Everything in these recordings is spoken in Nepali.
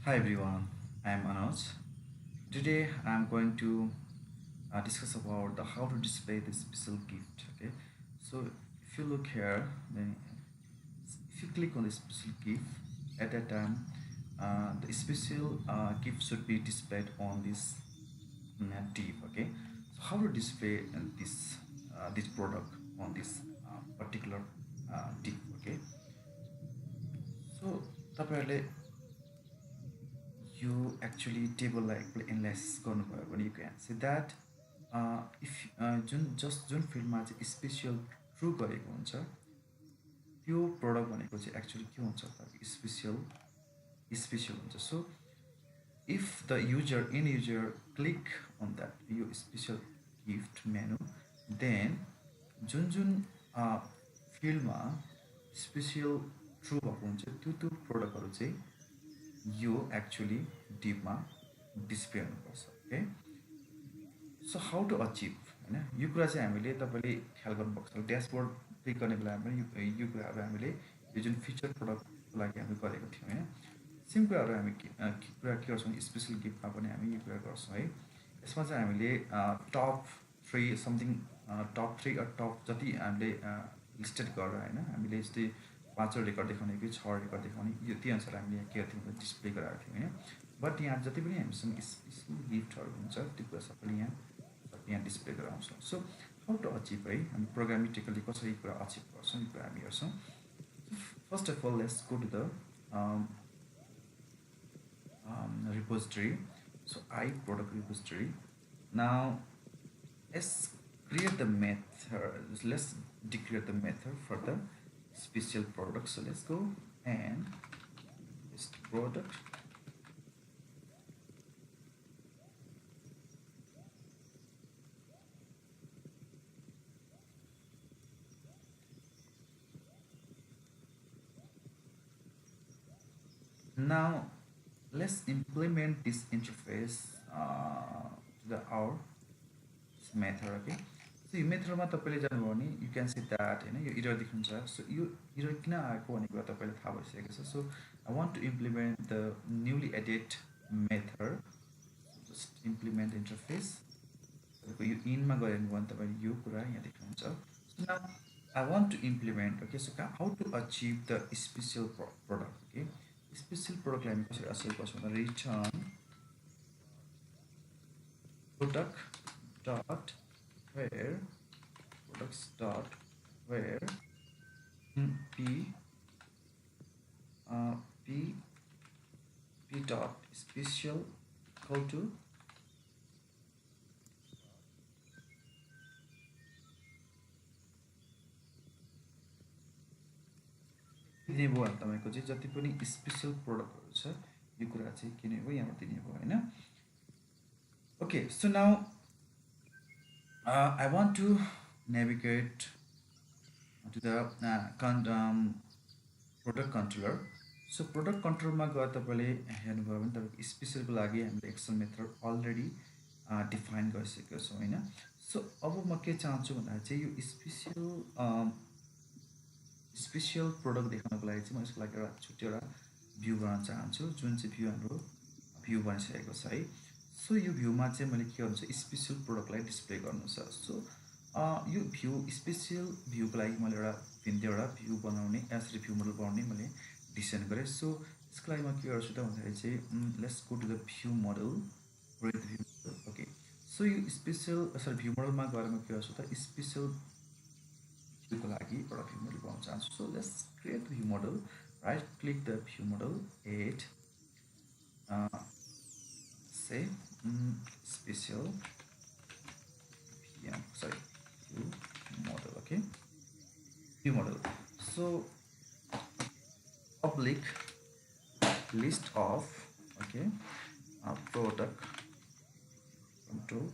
Hi everyone, I am Anuj. Today I am going to discuss about the how to display the special gift. Okay, so if you look here, then if you click on the special gift, at that time, the special gift should be displayed on this div. Okay, so how to display this product on this particular div. Okay, so तपाईँहरूले you actually table like analysis गर्नुभयो भने you can see that if जुन फिल्डमा चाहिँ स्पेसियल ट्रु गरेको हुन्छ त्यो प्रडक्ट भनेको चाहिँ एक्चुअली के हुन्छ त स्पेसियल स्पेसियल हुन्छ so if the user click on that यो स्पेसियल गिफ्ट मेनु then जुन फिल्डमा स्पेसियल ट्रु भएको हुन्छ त्यो प्रडक्टहरू चाहिँ यो एक्चुअली डिपमा डिस्प्ले हुनुपर्छ okay so how to achieve होइन यो कुरा चाहिँ हामीले तपाईँले ख्याल गर्नुपर्छ ड्यासबोर्ड क्लिक गर्ने बेलामा पनि यो कुराहरू हामीले यो जुन फिचर प्रडक्टको लागि हामीले गरेको थियौँ होइन सेम कुराहरू हामी कुरा के गर्छौँ स्पेसल गिफ्टमा पनि हामी यो कुरा गर्छौँ है यसमा चाहिँ हामीले top three something top three top जति हामीले लिस्टेड गरेर होइन हामीले यस्तै पाँचवटा रेकर्ड देखाउने कि छ रेकर्ड देखाउने यो त्यही अनुसार हामीले यहाँ के गर्थ्यौँ भने डिस्प्ले गराएको थियौँ होइन बट यहाँ जति पनि हामीसँग स्पेसल गिफ्टहरू हुन्छ त्यो कुरा सबैले यहाँ डिस्प्ले गराउँछौँ सो हाउ टु अचिभ है हामी प्रोग्रामेटिकली कसरी कुरा अचिभ गर्छौँ यो कुरा हामी हेर्छौँ first of all let's go to the repository. So I product repository. Now let's create the method. Let's declare the method for the special product. So let's go and this product. Now let's implement this interface to the our method. Okay, so यो मेथडमा तपाईँले जानुभयो भने यु क्यान सी द्याट होइन यो इरर देख्नुहुन्छ सो यो इरर किन आएको भन्ने कुरा तपाईँलाई थाहा भइसकेको छ so I want to implement the newly added method just implement interface तपाईँको यो इनमा गएर भने तपाईँले यो कुरा यहाँ देख्नुहुन्छ so now I want to implement okay so how to achieve the special product okay special प्रडक्टलाई हामी कसरी अचिभ गर्छौँ भन्दा return product dot where products dot where p p p dot special equal to दिने भयो तपाईँको चाहिँ जति पनि स्पेसल प्रोडक्टहरू छ यो कुरा चाहिँ किने भयो यहाँबाट दिने भयो होइन okay so now I want to navigate to the product controller so product controller मा गएर तपाईले हेर्नुभयो भने तपाईको स्पेशलको लागि हामीले एक्सेल मेथड अलरेडी डिफाइन गरिसकेको छौँ हैन सो अब म के चाहन्छु भन्दा चाहिँ यो स्पेशल प्रोडक्ट देखाउनको लागि चाहिँ म यसको लागि एउटा छुट्टै एउटा भ्यू बनाउन चाहन्छु जुन चाहिँ भ्यू हाम्रो भ्यू बनिसकेको छ है सो यो भ्यूमा चाहिँ मैले के गर्नु छ स्पेशल प्रोडक्टलाई डिस्प्ले गर्नु छ सो यो भ्यू स्पेशल भ्यूको लागि मैले एउटा भ्यू बनाउने यसरी भ्यू मोडल बनाउने मैले डिजाइन गरेँ सो यसको लागि म के गर्छु त भन्दाखेरि चाहिँ let's go to the view model create view model okay so यो स्पेशल सरी भ्यू मोडलमा गएर म के गर्छु त स्पेशल भ्यूको लागि एउटा भ्यू मोडल बनाउन चाहन्छु so let's create view model right click the view model add say special VM sorry view model okay view model so public list of okay product control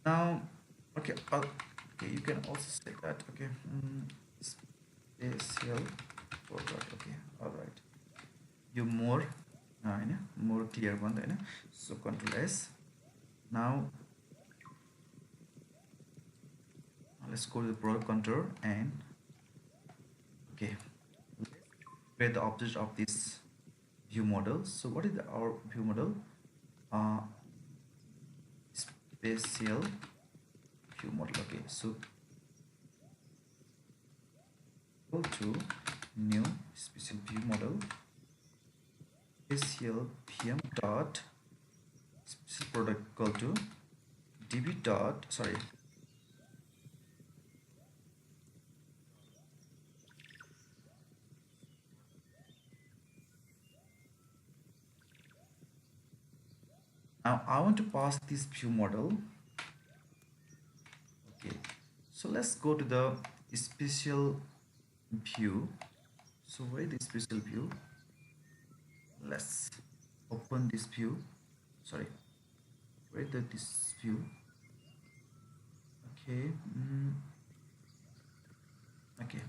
now okay Okay, you can also say that. Okay, spatial product. Okay, all right. You more, more clear one, so Control S. Now let's go to the product controller and okay, create the object of this view model. So what is our view model? Uh, Spatial view model. Okay, so go to new spatial view model, spatial VM dot spatial product equal to db dot sorry. Now I want to pass this view model. Okay, so let's go to the spatial view. So where is the spatial view? Let's open this view. Sorry, where is this view? Okay, okay.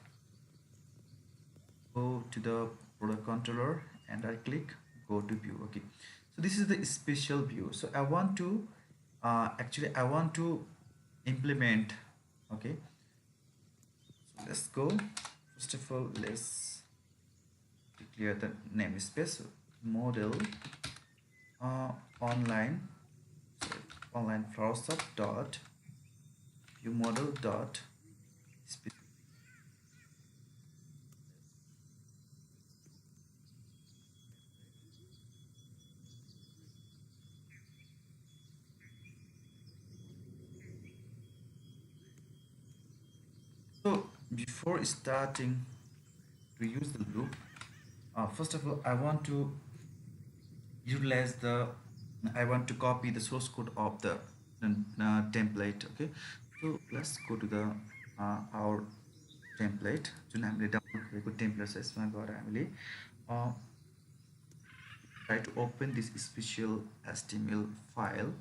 Go to the product controller and I click go to view. Okay, so this is the spatial view. So I want to actually I want to implement. Okay, so let's go. First of all, let's declare the namespace model online sorry, online flower shop dot view model dot spatial. So before starting to use the loop, first of all I want to utilize the I want to copy the source code of the template. Okay, so let's go to the our template जुन हामीले डाउनलोड गरेको टेम्प्लेट छ यसमा गएर हामीले try to open this special HTML file.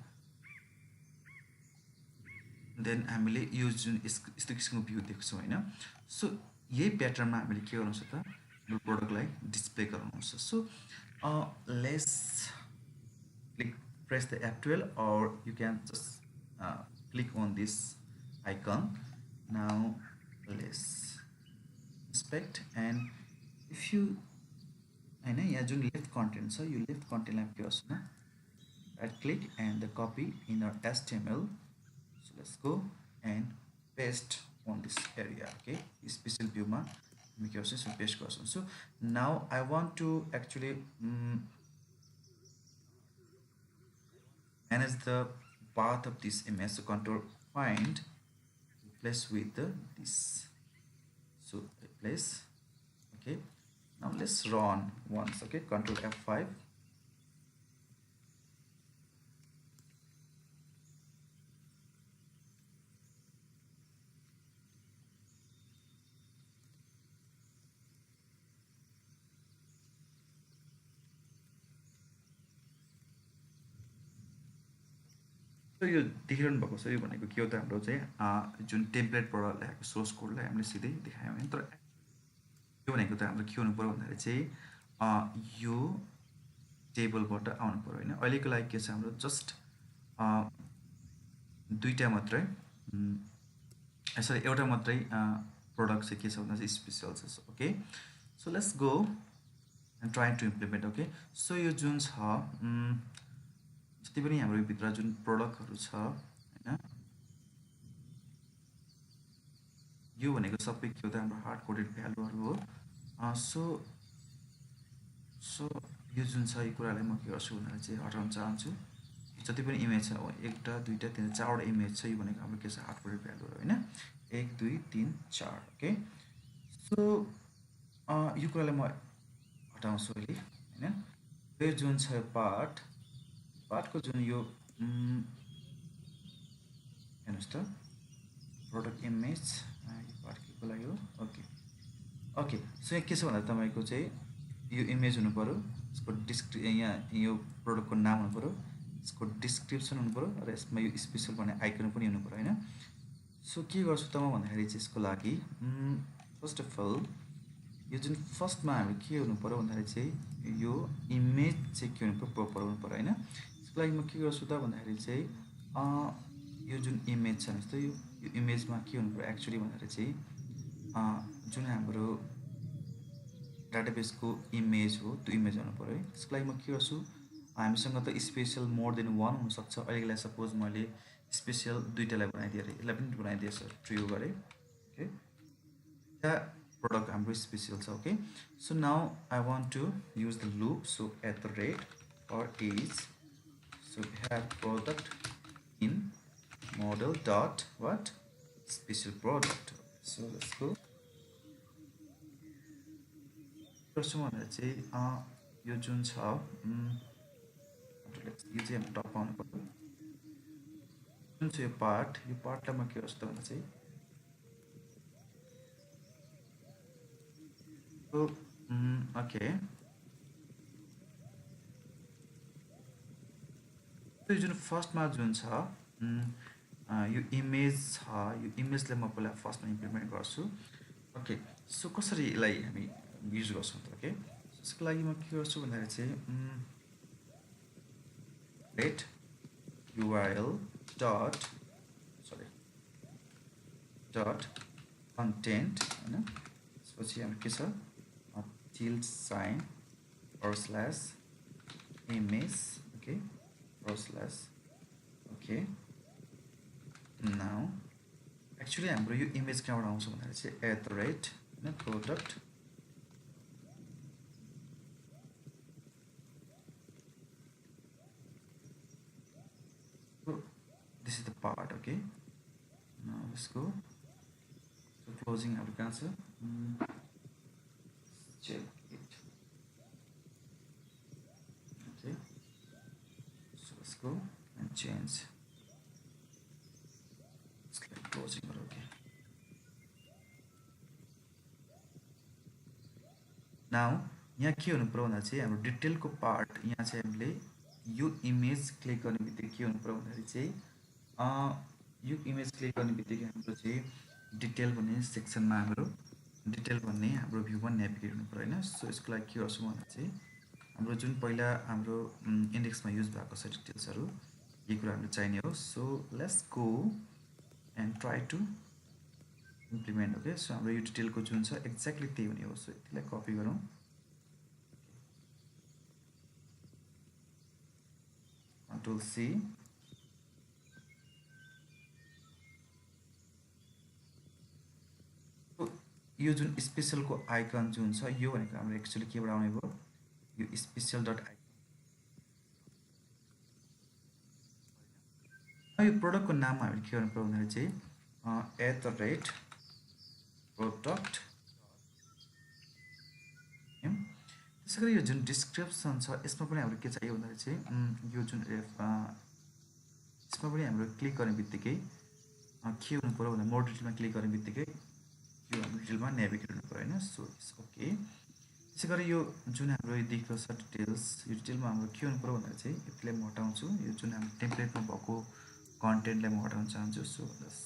Then हामीले यो जुन यस्तो किसिमको भ्यू देख्छौँ हैन. सो यही प्याटर्नमा हामीले के गर्नु छ त यो प्रोडक्टलाई डिस्प्ले गराउनु छ. So let's press the F12 or you can just click on this icon. Now let's inspect and if you हैन यहाँ जुन लेफ्ट कन्टेन्ट छ यो लेफ्ट कन्टेन्टलाई के गर्छ न right click and the copy in our HTML. So let's go and paste on this area. Okay, special view ma we can also paste गर्छौं. So now I want to actually manage the path of this image. So control find replace with this. So replace. Okay, now let's run once. Okay, control F5. So यो देखिरहनु भएको छ. यो भनेको के हो त हाम्रो चाहिँ जुन टेम्प्लेटबाट ल्याएको सोर्स कोडलाई हामीले सिधै देखायौँ हैन. तर यो भनेको त हाम्रो के हुनु पर्यो भन्दाखेरि चाहिँ यो टेबलबाट आउनु पर्यो हैन. अहिलेको लागि के छ हाम्रो जस्ट दुईटा मात्रै सरी एउटा मात्रै प्रोडक्ट चाहिँ के छ भन्दा चाहिँ स्पेशल छ. Okay, so let's go and try to implement. Okay, so यो जुन छ जति पनि हाम्रो भित्र जुन प्रोडक्टहरु छ हैन यो भनेको सबै के हो त हाम्रो हार्ड कोडेड भ्यालुहरु हो. सो यो जुन छ यो कुरालाई म के गर्छु भन्दा चाहिँ हटाउन चाहन्छु. जति पनि इमेज छ एउटा दुईटा तीनटा चारवटा इमेज छ यो भनेको हाम्रो के छ हार्ड कोडेड भ्यालुहरु हैन 1 2 3 4. ओके, सो यो कुरालाई म हटाउँछु अहिले हैन. यो जुन छ पार्टको जुन यो हेर्नुस् त प्रोडक्ट इमेज यो पार्ट के लागि हो. ओके, सो यहाँ के छ भन्दा तपाईको चाहिँ यो इमेज हुनु पर्यो, यसको यहाँ यो प्रोडक्टको नाम हुनु पर्यो, यसको डिस्क्रिप्सन हुनु पर्यो र यसमा यो स्पेशल भन्ने आइकन पनि हुनु पर्यो हैन. सो के गर्छु त म भन्दाखेरि चाहिँ यसको लागि फर्स्ट अफ अल यो जुन फर्स्टमा हामी के हुनु पऱ्यो भन्दाखेरि चाहिँ यो इमेज चाहिँ के हुनु पऱ्यो प्रोपर हुनु पऱ्यो होइन यसको लागि म के गर्छु त भन्दाखेरि चाहिँ यो जुन इमेज छ जस्तो यो इमेजमा के हुनु पऱ्यो एक्चुअली भन्दाखेरि चाहिँ जुन हाम्रो डाटाबेसको इमेज हो त्यो इमेज आउनु पऱ्यो है त्यसको लागि म के गर्छु हामीसँग त स्पेसल मोर देन वान हुनसक्छ अहिलेलाई सपोज मैले स्पेसल दुईवटालाई बनाइदिएँ यसलाई पनि बनाइदिएँ सर ट्रियो गरेँ ओके product हाम्रो स्पेसल छ okay so now I want to use the loop so at the rate or is so we have product in model dot what special product so let's go first भनेर चाहिँ यो जुन छ यो चाहिँ हामी टप आउनु पर्यो जुन चाहिँ यो पार्टलाई म के गर्छु त भन्दा चाहिँ ओके यो जुन फर्स्टमा जुन छ यो इमेज छ यो इमेजलाई म पहिला फर्स्टमा इम्प्लिमेन्ट गर्छु ओके सो कसरी यसलाई हामी युज गर्छौँ त ओके यसको लागि म के गर्छु भन्दाखेरि चाहिँ लेट url dot content हैन त्यसपछि हाम्रो के छ tilde sign / image okay / okay now actually हाम्रो यो इमेज कहाँबाट आउँछ भन्दाखेरि चाहिँ एट द रेट हैन product this is the part okay now let's go so closing our cancel check it okay so let's go and change it's like closing or okay now यहाँ के हुनु पर्यो भन्दा चाहिँ हाम्रो डिटेलको पार्ट यहाँ चाहिँ हामीले यो इमेज क्लिक गर्ने बित्तिकै के हुनु पर्यो भन्दाखेरि चाहिँ यो इमेज क्लिक गर्ने बित्तिकै हाम्रो चाहिँ डिटेल भन्ने सेक्सनमा हाम्रो डिटेल भन्ने हाम्रो भ्यूमा नेभिगेट हुनु पर्यो होइन सो यसको लागि के गर्छु भन्दा चाहिँ हाम्रो जुन पहिला हाम्रो इन्डेक्समा युज भएको छ डिटेल्सहरू यही कुरा हामीले चाहिने हो so let's go and try to implement okay so हाम्रो यो डिटेलको जुन छ एक्ज्याक्टली त्यही हुने हो सो यसलाई कपी गरौँ Control C यो जुन स्पेसलको आइकन जुन छ यो भनेको हाम्रो एक्चुअली केबाट आउने भयो यो स्पेसल डट आइकन यो प्रोडक्टको नाममा हामीले के गर्नु पर्यो भन्दाखेरि चाहिँ एट द रेट प्रोडक्ट त्यसै गरी यो जुन डिस्क्रिप्सन छ यसमा पनि हाम्रो के चाहियो भन्दाखेरि चाहिँ यो जुन यसमा पनि हाम्रो क्लिक गर्ने बित्तिकै के हुनु पर्यो भन्दा मोर डिटेलमा क्लिक गर्ने बित्तिकै यो हाम्रो डिटेलमा नेभिगेट हुनु पर्यो होइन सो इट्स ओके त्यसै गरी यो जुन हाम्रो यो देखेको छ डिटेल्स यो डिटेलमा हाम्रो के हुनु पर्यो भन्दाखेरि चाहिँ यसलाई म हटाउँछु यो जुन हाम्रो टेम्प्लेटमा भएको कन्टेन्टलाई म हटाउन चाहन्छु सो बस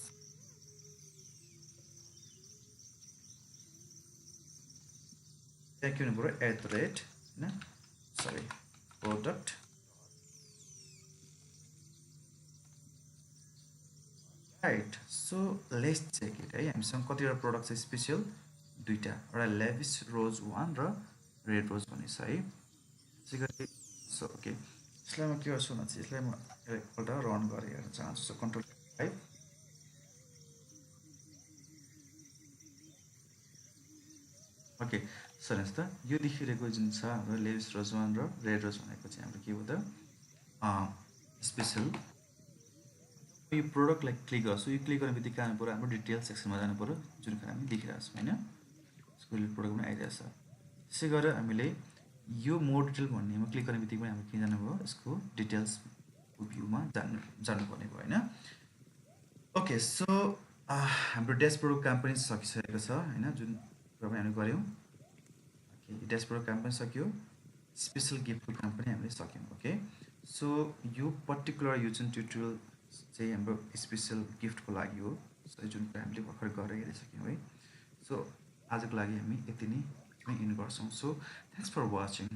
के हुनु पर्यो एट द रेट होइन sorry product right so let's check it है हामीसँग कतिवटा प्रोडक्ट छ स्पेसल दुईवटा एउटा लेभिस रोज 1 र रेड रोज भन्ने छ है त्यसै गरी सो ओके यसलाई म के गर्छु भने चाहिँ यसलाई म एकपल्ट रन गरेर हेर्न चाहन्छु सो कन्ट्रोल 5 ओके सो हेर्नुहोस् त यो देखिरहेको जुन छ हाम्रो लेभिस रोज 1 र रेड रोज भनेको चाहिँ हाम्रो के हो त स्पेसल यो प्रोडक्टलाई क्लिक गर्छु यो क्लिक गर्ने बित्तिकै आउनु पऱ्यो हाम्रो डिटेल सेक्सनमा जानु पऱ्यो जुन कुरा हामी देखिरहेको छौँ होइन यसको प्रोडक्ट पनि आइरहेछ त्यसै गरेर हामीले यो मोर डिटेल भन्नेमा क्लिक गर्ने बित्तिकै पनि हाम्रो के जानुभयो यसको डिटेल्स भ्यूमा जानुपर्ने भयो होइन ओके सो हाम्रो ड्यासबोर्डको काम पनि सकिसकेको छ होइन जुन कुरा पनि हामीले गऱ्यौँ ओके ड्यासबोर्डको काम पनि सक्यो स्पेसल गिफ्टको काम पनि हामीले सक्यौँ ओके सो यो पर्टिकुलर यो जुन ट्युटोरियल चाहिँ हाम्रो स्पेसल गिफ्टको लागि हो चाहिँ जुन हामीले भर्खर गरेर हेरिसक्यौँ है। सो आजको लागि हामी यति नै इन गर्छौँ। So thanks for watching.